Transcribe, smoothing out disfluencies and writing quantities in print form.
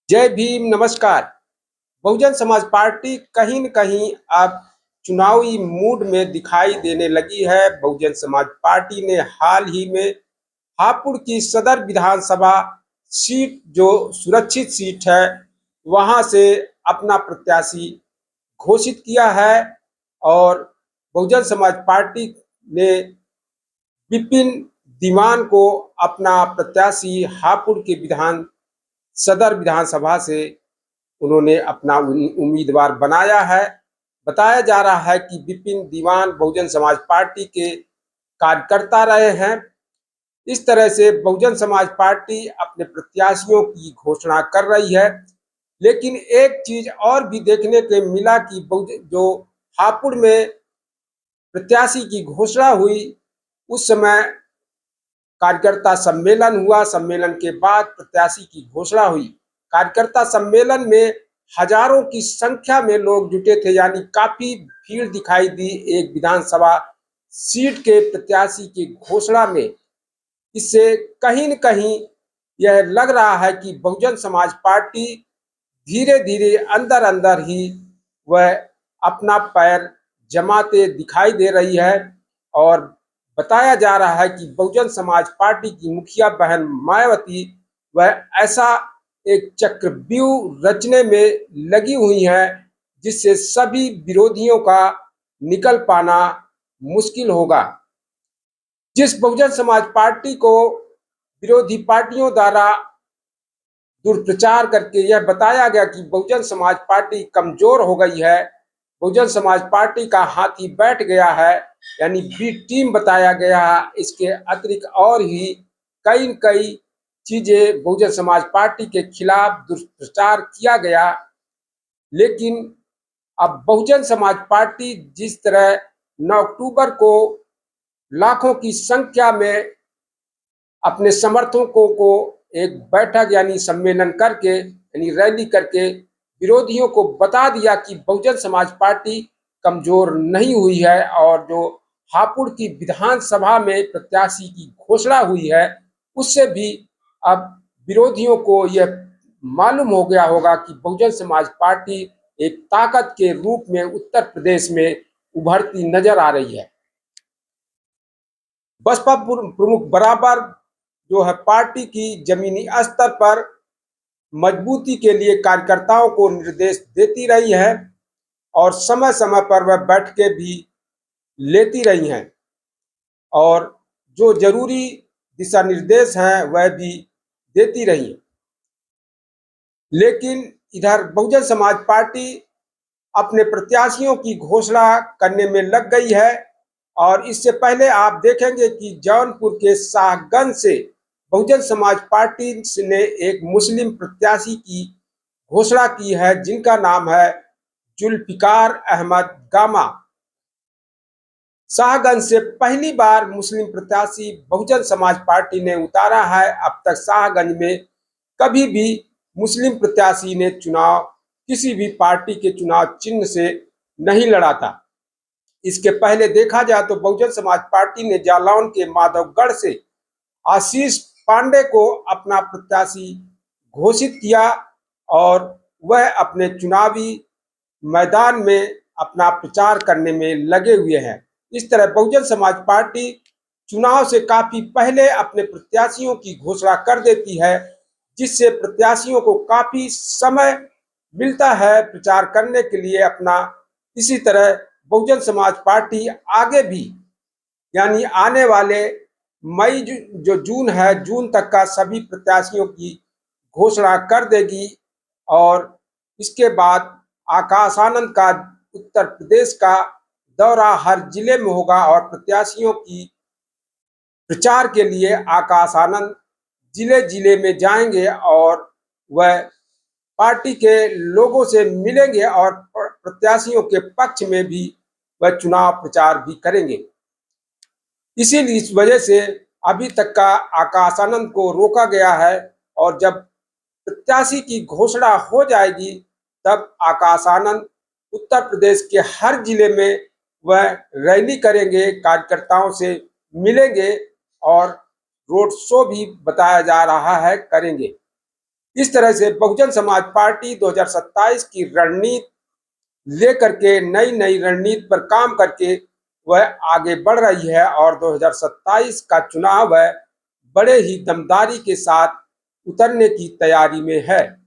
जय भीम, नमस्कार। बहुजन समाज पार्टी कहीं न कहीं अब चुनावी मूड में दिखाई देने लगी है। बहुजन समाज पार्टी ने हाल ही में हापुड़ की सदर विधानसभा सीट, जो सुरक्षित सीट है, वहां से अपना प्रत्याशी घोषित किया है। और बहुजन समाज पार्टी ने विपिन दीवान को अपना प्रत्याशी हापुड़ के सदर विधानसभा से उन्होंने अपना उम्मीदवार बनाया है। बताया जा रहा है कि विपिन दीवान बहुजन समाज पार्टी के कार्यकर्ता रहे हैं। इस तरह से बहुजन समाज पार्टी अपने प्रत्याशियों की घोषणा कर रही है। लेकिन एक चीज और भी देखने को मिला कि जो हापुड़ में प्रत्याशी की घोषणा हुई, उस समय कार्यकर्ता सम्मेलन हुआ। सम्मेलन के बाद प्रत्याशी की घोषणा हुई। कार्यकर्ता सम्मेलन में हजारों की संख्या में लोग जुटे थे, यानी काफी भीड़ दिखाई दी एक विधानसभा सीट के प्रत्याशी की घोषणा में। इससे कहीं न कहीं यह लग रहा है कि बहुजन समाज पार्टी धीरे धीरे अंदर अंदर ही वह अपना पैर जमाते दिखाई दे रही है। और बताया जा रहा है कि बहुजन समाज पार्टी की मुखिया बहन मायावती वह ऐसा एक चक्रव्यूह रचने में लगी हुई है जिससे सभी विरोधियों का निकल पाना मुश्किल होगा। जिस बहुजन समाज पार्टी को विरोधी पार्टियों द्वारा दुष्प्रचार करके यह बताया गया कि बहुजन समाज पार्टी कमजोर हो गई है, बहुजन समाज पार्टी का हाथी बैठ गया है, यानी बी टीम बताया गया है। इसके अतिरिक्त और ही कई कई चीजें बहुजन समाज पार्टी के खिलाफ दुष्प्रचार किया गया। लेकिन अब बहुजन समाज पार्टी जिस तरह 9 अक्टूबर को लाखों की संख्या में अपने समर्थकों को एक बैठक यानी सम्मेलन करके, यानी रैली करके विरोधियों को बता दिया कि बहुजन समाज पार्टी कमजोर नहीं हुई है। और जो हापुड़ की विधानसभा में प्रत्याशी की घोषणा हुई है, उससे भी अब विरोधियों को यह मालूम हो गया होगा कि बहुजन समाज पार्टी एक ताकत के रूप में उत्तर प्रदेश में उभरती नजर आ रही है। बसपा प्रमुख बराबर जो है पार्टी की जमीनी स्तर पर मजबूती के लिए कार्यकर्ताओं को निर्देश देती रही है और समय समय पर वह बैठकें भी लेती रही हैं और जो जरूरी दिशा निर्देश हैं वह भी देती रही हैं। लेकिन इधर बहुजन समाज पार्टी अपने प्रत्याशियों की घोषणा करने में लग गई है। और इससे पहले आप देखेंगे कि जौनपुर के शाहगंज से बहुजन समाज पार्टी ने एक मुस्लिम प्रत्याशी की घोषणा की है, जिनका नाम है जुल्फिकार अहमद गामा। शाहगंज से पहली बार मुस्लिम प्रत्याशी बहुजन समाज पार्टी ने उतारा है। अब तक शाहगंज में कभी भी मुस्लिम प्रत्याशी ने चुनाव किसी भी पार्टी के चुनाव चिन्ह से नहीं लड़ा था। इसके पहले देखा जाए तो बहुजन समाज पार्टी ने जालौन के माधवगढ़ से आशीष पांडे को अपना प्रत्याशी घोषित किया और वह अपने चुनावी मैदान में अपना प्रचार करने में लगे हुए हैं। इस तरह बहुजन समाज पार्टी चुनाव से काफी पहले अपने प्रत्याशियों की घोषणा कर देती है, जिससे प्रत्याशियों को काफी समय मिलता है प्रचार करने के लिए अपना। इसी तरह बहुजन समाज पार्टी आगे भी, यानी आने वाले मई जो जून है, जून तक का सभी प्रत्याशियों की घोषणा कर देगी। और इसके बाद आकाश आनंद का उत्तर प्रदेश का दौरा हर जिले में होगा और प्रत्याशियों की प्रचार के लिए आकाश आनंद जिले जिले में जाएंगे और वह पार्टी के लोगों से मिलेंगे और प्रत्याशियों के पक्ष में भी वह चुनाव प्रचार भी करेंगे। इसीलिए इस वजह से अभी तक का आकाश आनंद को रोका गया है और जब प्रत्याशी की घोषणा हो जाएगी तब आकाश आनंद उत्तर प्रदेश के हर जिले में वह रैली करेंगे, कार्यकर्ताओं से मिलेंगे और रोड शो भी बताया जा रहा है करेंगे। इस तरह से बहुजन समाज पार्टी 2027 की रणनीति लेकर के नई नई रणनीति पर काम करके वह आगे बढ़ रही है और 2027 का चुनाव वह बड़े ही दमदारी के साथ उतरने की तैयारी में है।